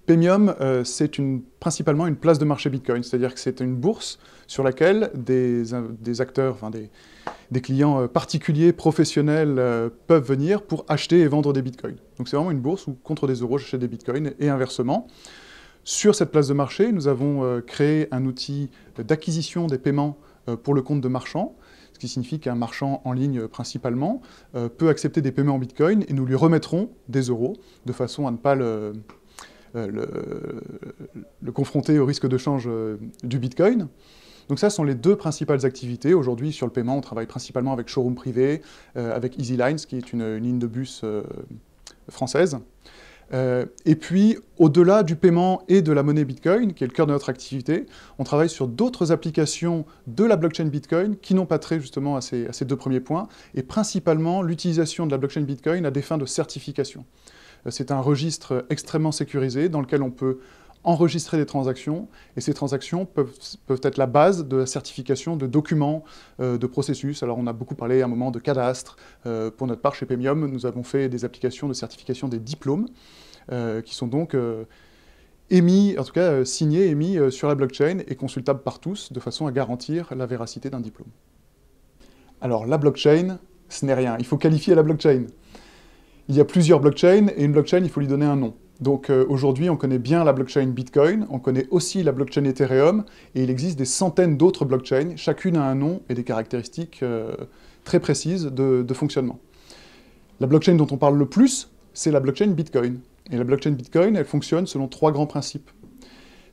Paymium, c'est principalement une place de marché Bitcoin, c'est-à-dire que c'est une bourse sur laquelle des acteurs, enfin des clients particuliers, professionnels, peuvent venir pour acheter et vendre des Bitcoins. Donc c'est vraiment une bourse où, contre des euros, j'achète des Bitcoins et inversement. Sur cette place de marché, nous avons créé un outil d'acquisition des paiements pour le compte de marchands, ce qui signifie qu'un marchand en ligne principalement peut accepter des paiements en Bitcoin et nous lui remettrons des euros de façon à ne pas le confronter au risque de change du Bitcoin. Donc ça, ce sont les deux principales activités. Aujourd'hui, sur le paiement, on travaille principalement avec Showroom Privé, avec EasyLines, qui est une ligne de bus française. Et puis, au-delà du paiement et de la monnaie Bitcoin, qui est le cœur de notre activité, on travaille sur d'autres applications de la blockchain Bitcoin qui n'ont pas trait justement à ces deux premiers points, et principalement l'utilisation de la blockchain Bitcoin à des fins de certification. C'est un registre extrêmement sécurisé dans lequel on peut enregistrer des transactions, et ces transactions peuvent être la base de la certification de documents, de processus. Alors on a beaucoup parlé à un moment de cadastre. Pour notre part, chez Paymium, nous avons fait des applications de certification des diplômes, qui sont donc émis, en tout cas signés, émis sur la blockchain et consultables par tous, de façon à garantir la véracité d'un diplôme. Alors la blockchain, ce n'est rien. Il faut qualifier la blockchain. Il y a plusieurs blockchains, et une blockchain, il faut lui donner un nom. Donc aujourd'hui, on connaît bien la blockchain Bitcoin, on connaît aussi la blockchain Ethereum, et il existe des centaines d'autres blockchains, chacune a un nom et des caractéristiques très précises de fonctionnement. La blockchain dont on parle le plus, c'est la blockchain Bitcoin. Et la blockchain Bitcoin, elle fonctionne selon trois grands principes.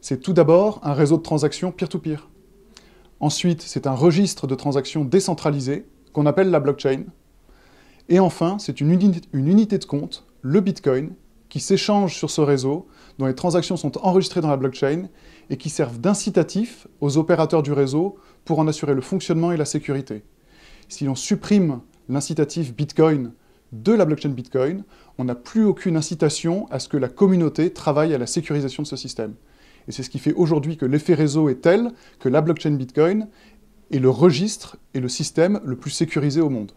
C'est tout d'abord un réseau de transactions peer-to-peer. Ensuite, c'est un registre de transactions décentralisé, qu'on appelle la blockchain. Et enfin, c'est une unité de compte, le Bitcoin, qui s'échangent sur ce réseau, dont les transactions sont enregistrées dans la blockchain, et qui servent d'incitatif aux opérateurs du réseau pour en assurer le fonctionnement et la sécurité. Si l'on supprime l'incitatif Bitcoin de la blockchain Bitcoin, on n'a plus aucune incitation à ce que la communauté travaille à la sécurisation de ce système. Et c'est ce qui fait aujourd'hui que l'effet réseau est tel que la blockchain Bitcoin est le registre et le système le plus sécurisé au monde.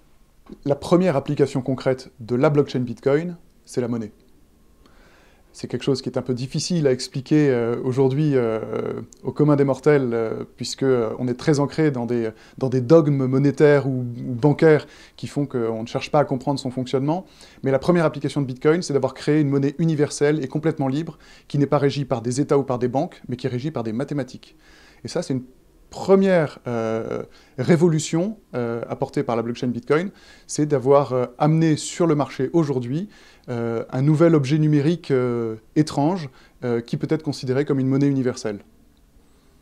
La première application concrète de la blockchain Bitcoin, c'est la monnaie. C'est quelque chose qui est un peu difficile à expliquer aujourd'hui au commun des mortels, puisqu'on est très ancré dans des dogmes monétaires ou bancaires qui font qu'on ne cherche pas à comprendre son fonctionnement. Mais la première application de Bitcoin, c'est d'avoir créé une monnaie universelle et complètement libre, qui n'est pas régie par des États ou par des banques, mais qui est régie par des mathématiques. Et ça, c'est une première révolution apportée par la blockchain Bitcoin, c'est d'avoir amené sur le marché aujourd'hui un nouvel objet numérique étrange qui peut être considéré comme une monnaie universelle.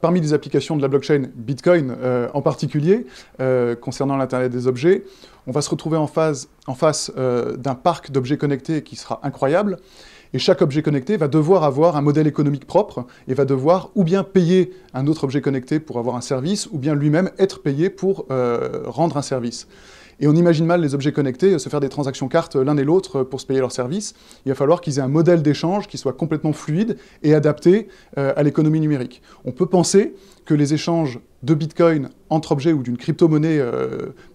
Parmi les applications de la blockchain Bitcoin en particulier, concernant l'Internet des objets, on va se retrouver en face d'un parc d'objets connectés qui sera incroyable. Et chaque objet connecté va devoir avoir un modèle économique propre et va devoir ou bien payer un autre objet connecté pour avoir un service, ou bien lui-même être payé pour rendre un service. Et on imagine mal les objets connectés se faire des transactions cartes l'un et l'autre pour se payer leur service. Il va falloir qu'ils aient un modèle d'échange qui soit complètement fluide et adapté à l'économie numérique. On peut penser que les échanges de Bitcoin entre objets ou d'une crypto-monnaie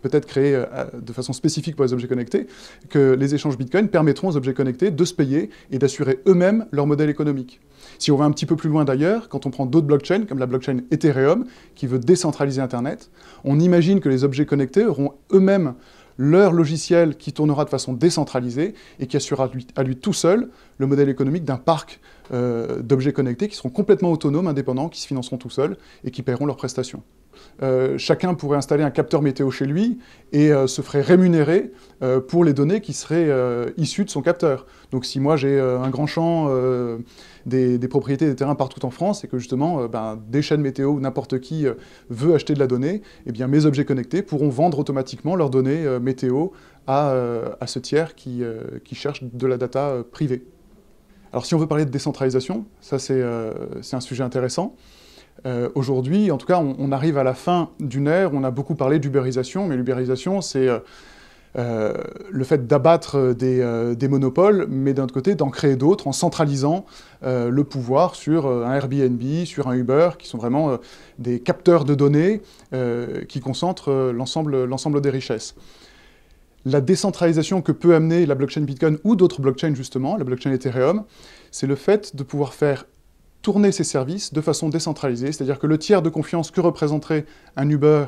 peut-être créée de façon spécifique pour les objets connectés, que les échanges Bitcoin permettront aux objets connectés de se payer et d'assurer eux-mêmes leur modèle économique. Si on va un petit peu plus loin d'ailleurs, quand on prend d'autres blockchains, comme la blockchain Ethereum, qui veut décentraliser Internet, on imagine que les objets connectés auront eux-mêmes leur logiciel qui tournera de façon décentralisée et qui assurera à lui tout seul le modèle économique d'un parc d'objets connectés qui seront complètement autonomes, indépendants, qui se financeront tout seuls et qui paieront leurs prestations. Chacun pourrait installer un capteur météo chez lui et se ferait rémunérer pour les données qui seraient issues de son capteur. Donc si moi j'ai un grand champ, des propriétés, des terrains partout en France, et que justement des chaînes météo ou n'importe qui veut acheter de la donnée, eh bien mes objets connectés pourront vendre automatiquement leurs données météo à ce tiers qui cherche de la data privée. Alors si on veut parler de décentralisation, ça c'est un sujet intéressant. Aujourd'hui, en tout cas, on arrive à la fin d'une ère où on a beaucoup parlé d'ubérisation, mais l'ubérisation, c'est le fait d'abattre des monopoles, mais d'un autre côté, d'en créer d'autres en centralisant le pouvoir sur un Airbnb, sur un Uber, qui sont vraiment des capteurs de données qui concentrent l'ensemble des richesses. La décentralisation que peut amener la blockchain Bitcoin ou d'autres blockchains justement, la blockchain Ethereum, c'est le fait de pouvoir faire tourner ces services de façon décentralisée, c'est-à-dire que le tiers de confiance que représenterait un Uber,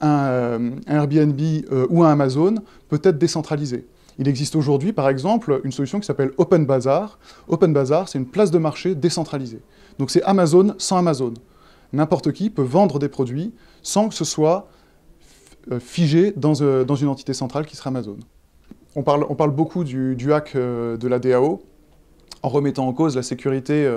un Airbnb ou un Amazon peut être décentralisé. Il existe aujourd'hui, par exemple, une solution qui s'appelle Open Bazaar. Open Bazaar, c'est une place de marché décentralisée. Donc c'est Amazon sans Amazon. N'importe qui peut vendre des produits sans que ce soit figé dans une entité centrale qui serait Amazon. On parle beaucoup du hack de la DAO, en remettant en cause la sécurité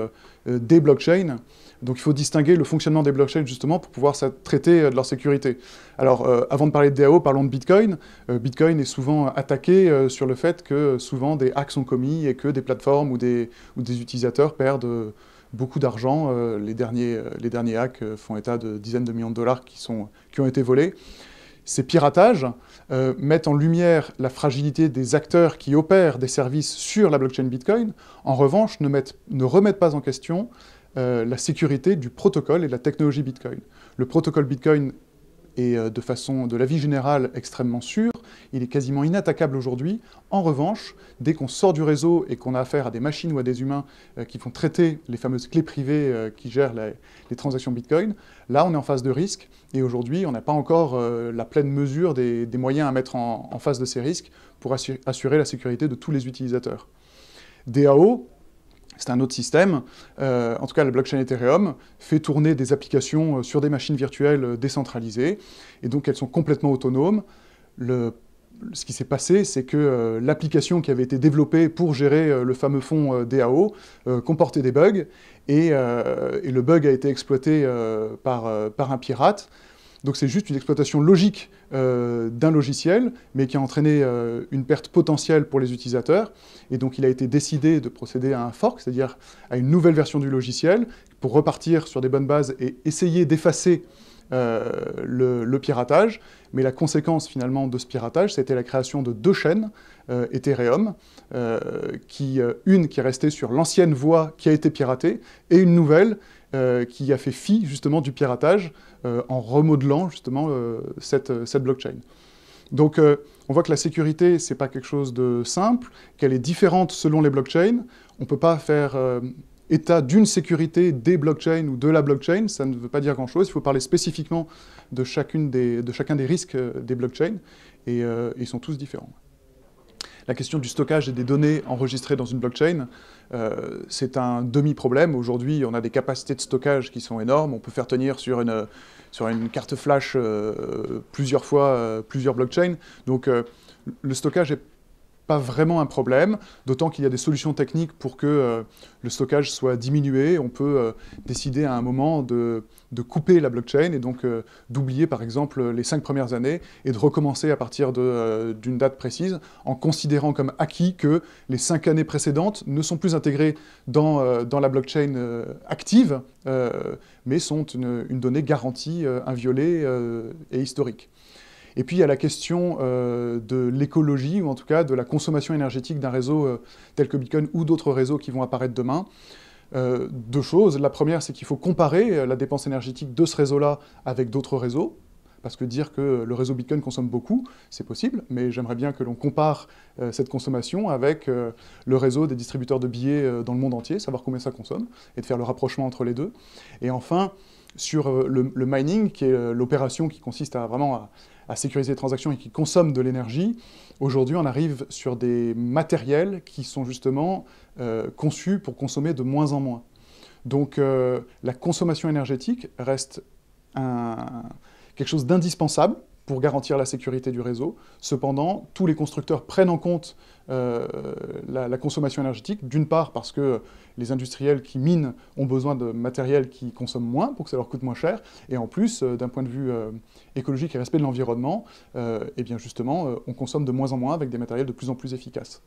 des blockchains. Donc il faut distinguer le fonctionnement des blockchains justement pour pouvoir traiter de leur sécurité. Alors avant de parler de DAO, parlons de Bitcoin. Bitcoin est souvent attaqué sur le fait que souvent des hacks sont commis et que des plateformes ou des utilisateurs perdent beaucoup d'argent. Les derniers hacks font état de dizaines de millions de dollars qui ont été volés. Ces piratages mettent en lumière la fragilité des acteurs qui opèrent des services sur la blockchain Bitcoin. En revanche, ne remettent pas en question la sécurité du protocole et de la technologie Bitcoin. Le protocole Bitcoin est de la vie générale extrêmement sûr, il est quasiment inattaquable aujourd'hui. En revanche, dès qu'on sort du réseau et qu'on a affaire à des machines ou à des humains qui vont traiter les fameuses clés privées qui gèrent les transactions Bitcoin, là on est en phase de risque et aujourd'hui on n'a pas encore la pleine mesure des moyens à mettre en face de ces risques pour assurer la sécurité de tous les utilisateurs. DAO, c'est un autre système. En tout cas, la blockchain Ethereum fait tourner des applications sur des machines virtuelles décentralisées, et donc elles sont complètement autonomes. Ce qui s'est passé, c'est que l'application qui avait été développée pour gérer le fameux fonds DAO comportait des bugs, et le bug a été exploité par un pirate. Donc c'est juste une exploitation logique d'un logiciel, mais qui a entraîné une perte potentielle pour les utilisateurs. Et donc il a été décidé de procéder à un fork, c'est-à-dire à une nouvelle version du logiciel, pour repartir sur des bonnes bases et essayer d'effacer le piratage. Mais la conséquence finalement de ce piratage, c'était la création de deux chaînes Ethereum, une qui est restée sur l'ancienne voie qui a été piratée, et une nouvelle qui a fait fi justement du piratage en remodelant justement cette blockchain. Donc on voit que la sécurité, c'est pas quelque chose de simple, qu'elle est différente selon les blockchains. On peut pas faire état d'une sécurité des blockchains ou de la blockchain, ça ne veut pas dire grand-chose. Il faut parler spécifiquement de chacun des risques des blockchains, et ils sont tous différents. La question du stockage et des données enregistrées dans une blockchain, c'est un demi-problème. Aujourd'hui, on a des capacités de stockage qui sont énormes. On peut faire tenir sur une carte flash plusieurs fois plusieurs blockchains. Donc le stockage n'est pas vraiment un problème, d'autant qu'il y a des solutions techniques pour que le stockage soit diminué. On peut décider à un moment de couper la blockchain et donc d'oublier par exemple les 5 premières années et de recommencer à partir d'une date précise en considérant comme acquis que les 5 années précédentes ne sont plus intégrées dans la blockchain active, mais sont une donnée garantie, inviolée et historique. Et puis il y a la question de l'écologie, ou en tout cas de la consommation énergétique d'un réseau tel que Bitcoin ou d'autres réseaux qui vont apparaître demain. Deux choses. La première, c'est qu'il faut comparer la dépense énergétique de ce réseau-là avec d'autres réseaux, parce que dire que le réseau Bitcoin consomme beaucoup, c'est possible, mais j'aimerais bien que l'on compare cette consommation avec le réseau des distributeurs de billets dans le monde entier, savoir combien ça consomme, et de faire le rapprochement entre les deux. Et enfin, sur le mining, qui est l'opération qui consiste à sécuriser les transactions et qui consomme de l'énergie, aujourd'hui on arrive sur des matériels qui sont justement conçus pour consommer de moins en moins. Donc la consommation énergétique reste quelque chose d'indispensable pour garantir la sécurité du réseau. Cependant, tous les constructeurs prennent en compte la consommation énergétique, d'une part parce que les industriels qui minent ont besoin de matériel qui consomme moins pour que ça leur coûte moins cher, et en plus, d'un point de vue écologique et respect de l'environnement, eh bien justement, on consomme de moins en moins avec des matériels de plus en plus efficaces.